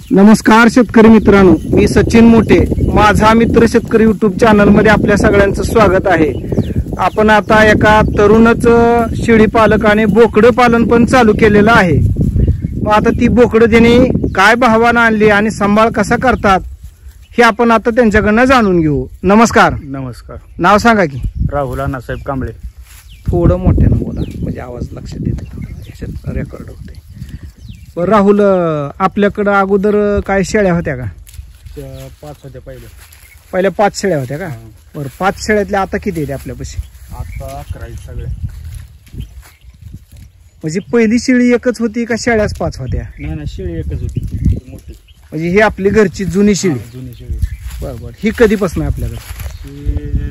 नमस्कार शेतकरी मित्रांनो, मी सचिन मोठे, माझा मित्र शेतकरी यूट्यूब चॅनल मध्ये आपल्या सगळ्यांचं स्वागत आहे। आपण आता एका तरुणच शेळी पालक आणि बोकडं पालन पण चालू केलेलं आहे। मग आता ती बोकडं त्यांनी काय भावानं आणली आणि सांभाळ कसा करतात हे आपण आता त्यांच्याकडनं जाणून घेऊ। नमस्कार। नमस्कार। नाव सांगा की? राहुल अण्णासाहेब कांबळे। थोडं मोठ्यानं बोला म्हणजे आवाज लक्षात येतो, याच्यात रेकॉर्ड होते। राहुल, आपल्याकडं अगोदर काय शेळ्या होत्या का? 5 होत्या पहिल्या 5 शेळ्या होत्या का? बरं, 5 शेळ्यातल्या आता किती आहेत आपल्यापाशी? आता 11 आहेत सगळे। म्हणजे पहिली शेळी एकच होती का शेळ्याच 5 होत्या? नाही, शेळी एकच होती मोठी। म्हणजे ही आपली घरची जुनी शेळी? जुनी शेळी। बरोबर। ही कधीपासून आहे आपल्याकडे?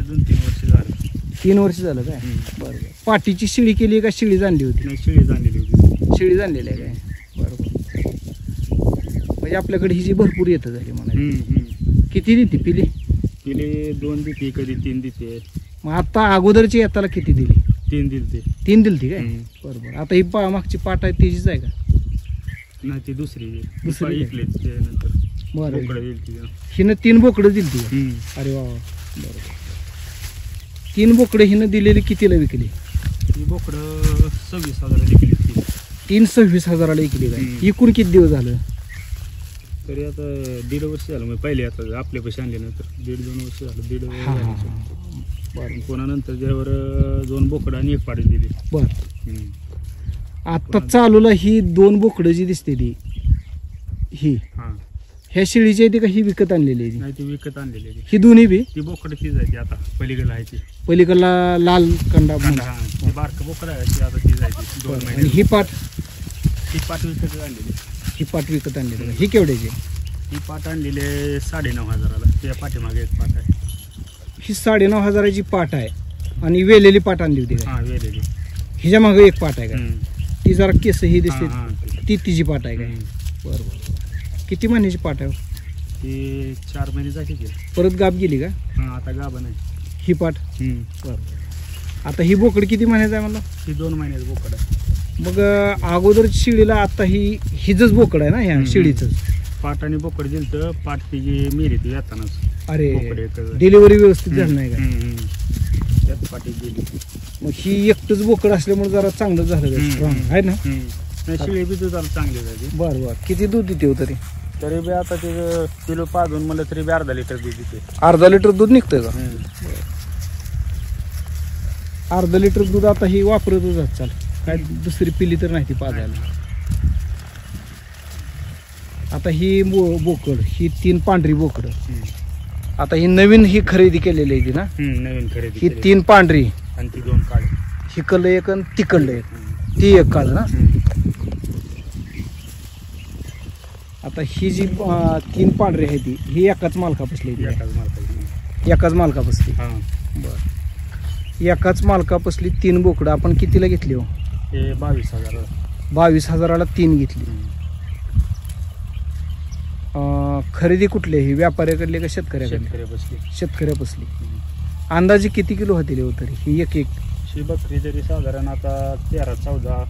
2-3 वर्ष झाली। 3 वर्ष झालं काय? बरोबर। पाठीची शेळी केली का शेळी जाणली होती? नाही, शेळी जाणलेली होती। शेळी जाणलेली आहे काय? बरोबर। म्हणजे आपल्याकडे ही जी भरपूर येतं झाली म्हणाली। किती देते पिली? पिली 2 देते, कधी 3 देते। मग आता अगोदरची येताला किती दिली? 3 दिलते। 3 दिलती काय? बरोबर। आता ही मागची पाट आहे तीच आहे का? नाही, ती दुसरी इकली नंतर। बरं। हिनं 3 बोकडं दिलती? अरे वा, बरोबर। 3 बोकडं हिनं दिलेली कितीला विकली? ती बोकडं 26,000 विकली। 26,000ला विकली काय? एकूण किती दिवस झालं? तरी आता 1.5 वर्ष झालं। मग पहिले आता आपल्या पैसे आणले नंतर 1.5-2 वर्ष झालं। 1.5 बरं। कोणानंतर ज्यावर 2 बोकडं आणि 1 पाडी दिली। बरं। आता चालूला ही 2 बोकडं जी दिसते ती ही ह्या शेळीची आहे ती का ही विकत आणलेली आहे? नाही, ती विकत आणलेली आहे। ही दोन्ही बी? ती बोकडं तीच आहे ती आता पलीकडला आहे ती। पलीकडला लाल कंडा ती बारकं बोकडं आहे ती आता ती जायची 2 महिने। ही पाट? ही पाट विकत आणलेली। ही पाट विकत आणलेली। ही केवढ्याची? ही पाट आणलेली 9,500ला। त्या पाठीमागे 1 पाट आहे। ही 9,500ची पाट आहे आणि वेलेली पाट आणली होती का? वेलेली। हिच्या मागे 1 पाट आहे का? ती जरा केस ही दिसते ती तिची पाट आहे काय? बरोबर। किती महिन्याची पाट आहे? ती 4 महिने जायची। परत गाब गेली का? आता गाभण आहे ही पाट? बरोबर। आता ही बोकड किती महिन्याचं आहे म्हणलं? ही 2 महिन्याचं बोकड आहे। मग अगोदर शेळीला आता हिजच बोकड आहे ना ह्या शेळीच? पाट आणि बोकड दिलं तर पाट तिची मेली ती येतानाच। अरे, डिलिव्हरी व्यवस्थित झाली नाही का? त्यात पाठी गेली। मग ही एकटंच बोकड असल्यामुळे जरा चांगलं झालं, स्ट्रॉंग आहे ना? शेळी बी दूध चांगली झाली। बरं बरं। किती दूध देते तरी बी आता ते किलो पाजून म्हणलं तरी बी अर्धा लिटर दूध देते। अर्धा लिटर दूध निघतंय का? अर्धा लिटर दूध आता ही वापरतच चाल, काय दुसरी पिली तर नाही ती पाजायला। आता ही बोकड ही 3 पांढरी बोकड आता ही नवीन ही खरेदी केलेली आहे ती ना? नवीन खरेदी। ही 3 पांढरी आणि ती 2 काळी। हिकडलं 1 आणि तिकडलं 1, ती 1 काळ ना? आता ही जी 3 पांढरी आहे ती ही एकाच मालका बसली? एकाच मालका बसली। बरं। एकाच मालका बसली 3 बोकडं आपण कितीला घेतली हो? 22,000। 22,000ला 3 घेतली। खरेदी कुठली ही? व्यापाऱ्याकडली का शेतकऱ्याकडली? शेतकऱ्या बसली। अंदाजे किती किलो होतील हो तरी ही? एक ही बकरी तरी साधारण आता 13-14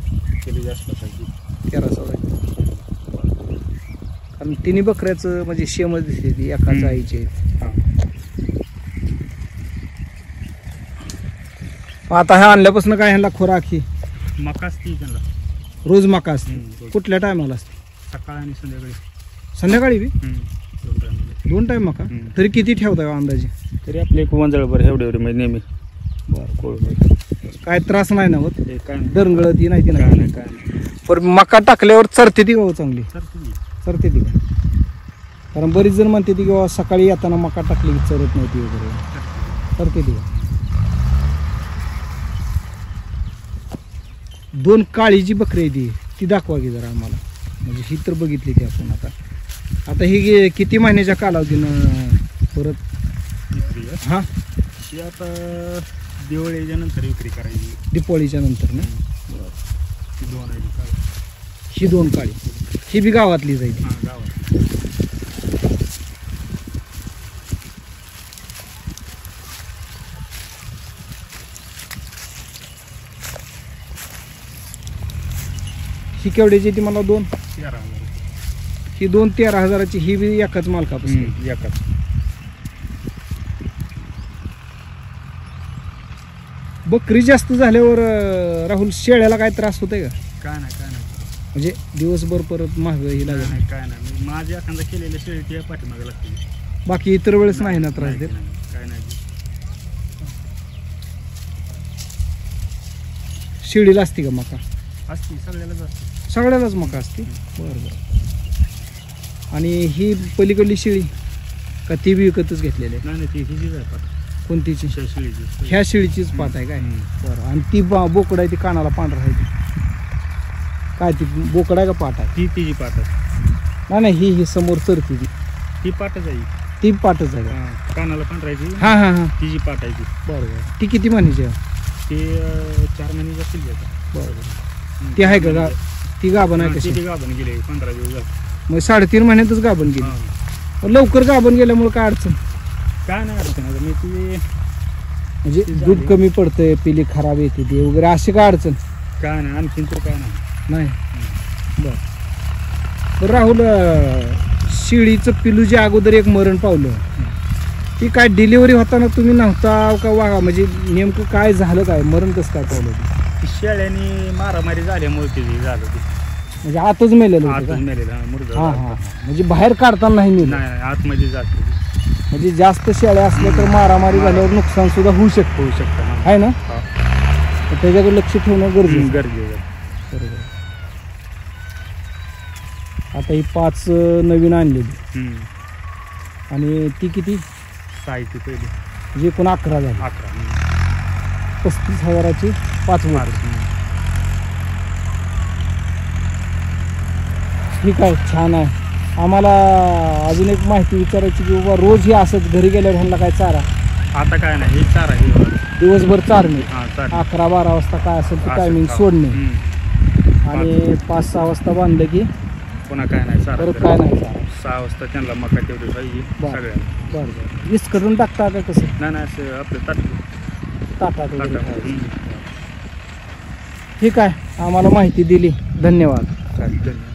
किलो जास्त असायची। 13-14 कारण 3 बकऱ्याचं म्हणजे शेमच दिसते ती एकाच आईचे। आता ह्या आणल्यापासून काय ह्यांना खोराक? ही मका असते त्यांना रोज मका असते? कुठल्या टायमाला असते? सकाळ आणि संध्याकाळी। संध्याकाळी बी 2 टाइम मका? तरी किती ठेवताय अंदाजे? तरी आपले 1 वंजळभर एवढे म्हणजे नेहमी। काय त्रास नाही ना होत? काय दरंगळत ही नाही ती नाही काय? पण मका टाकल्यावर चरते ती गाव चांगली? चरते ती का? कारण बरीच जण म्हणते ती किंवा सकाळी येताना मका टाकली की चरत नव्हती वगैरे, चरते ती का? 2 काळी जी बकरी आहे ती दाखवा की जरा आम्हाला, म्हणजे ही तर बघितली ती आपण। आता ही किती महिन्याच्या कालावधीनं परत? हा, ही आता दिवाळीच्या नंतर विक्री करायची। दिवाळीच्या नंतर ना? ही 2 आहे ही 2 काळी। ही बी गावातली जाईल? गावात। ही केवढ्याची ती मला? 2 13,000 ही 2-13,000ची, ही बी एकाच मालकापासून. एकाच. बकरी जास्त झाल्यावर राहुल शेळ्याला काय त्रास होतोय का? काय नाही म्हणजे दिवसभर परत माग ही लागत नाही? काय नाही, माझी एखादा केलेल्या शेळी ती पाठीमागे लागते. बाकी इतर वेळेस नाही ना त्रास देत? काय नाही. शेळीला असते का मका? असते, सगळ्यालाच असते. सगळ्यालाच मका असते. बरं. आणि ही पलीकडली शेळी का ती बी विकतच घेतलेली आहे? नाही, ती हिचीच आहे पाठ. कोणतीची? शेळीची. ह्या शेळीचीच पात आहे काय? बरं. आणि ती बोकड आहे ती कानाला पांढरा आहे ती काय, ती बोकड आहे का पाट आहे? ती तिची पाठ आहे. नाही, ही समोर चरती ती पाठच आहे. ती पाटच आहे का? कानाला पांढरायची. हा तिची पाठ आहे ती. बरोबर. ती किती महिन्याची आहे? ती 4 महिन्याची असेल. बरोबर. ती आहे का? ती गाभण आहे कशी? ती गाभण गेली 15 दिवस झाले. मग 3.5 महिन्यातच गाभण गेली. लवकर गाभण गेल्यामुळे काय अडचण? काय नाही अडचण. आता मी ती म्हणजे दूध कमी पडतंय, पिली खराब येते ती वगैरे, अशी काय अडचण? काय नाही, आणखीन तर काय नाही. बरं राहुल, शिळीचं पिलू जे अगोदर एक मरण पावलं, ती काय डिलिव्हरी होताना तुम्ही नव्हता का? वागा म्हणजे नेमकं काय झालं, काय मरण कसं काय पावलं? ती शेळ्यानी मारामारी झाल्यामुळे ते झालं. ते म्हणजे आतच मेलेलं होतं का? आतच मेलेलं. मुर्गा. हा. म्हणजे बाहेर काढताना नाही मेलं? नाही, आतमध्ये जाते. म्हणजे जास्त शेळ्या असल्या तर मारामारी झाल्यावर नुकसान सुद्धा होऊ शकतं आहे ना? त्याच्याकडे लक्ष ठेवणं गरजेचं आहे. बरोबर. आता ही 5 नवीन आणलेली आणि ती किती? 6 ती पहिली. म्हणजे एकूण 11 झाली. 11. 35,000ची 5 मार्च. ठीक आहे, छान आहे. आम्हाला अजून एक माहिती विचारायची की बाबा रोज हे असंच घरी गेल्यावर ह्यांना काय चारा? आता काय नाही, हे चारा दिवसभर चारणे. 11-12 वाजता काय असेल ते टायमिंग सोडणे आणि 5-6 वाजता बांधलं की पुन्हा काय नाही चारा. परत काय नाही चारा. 6 वाजता त्यांना मका तेवढी पाहिजे सगळ्यांना. बरं. वीस करून टाकता का कसं? नाही, असं आपलं ताटात वगैरे. ठीक आहे, आम्हाला माहिती दिली, धन्यवाद. धन्यवाद.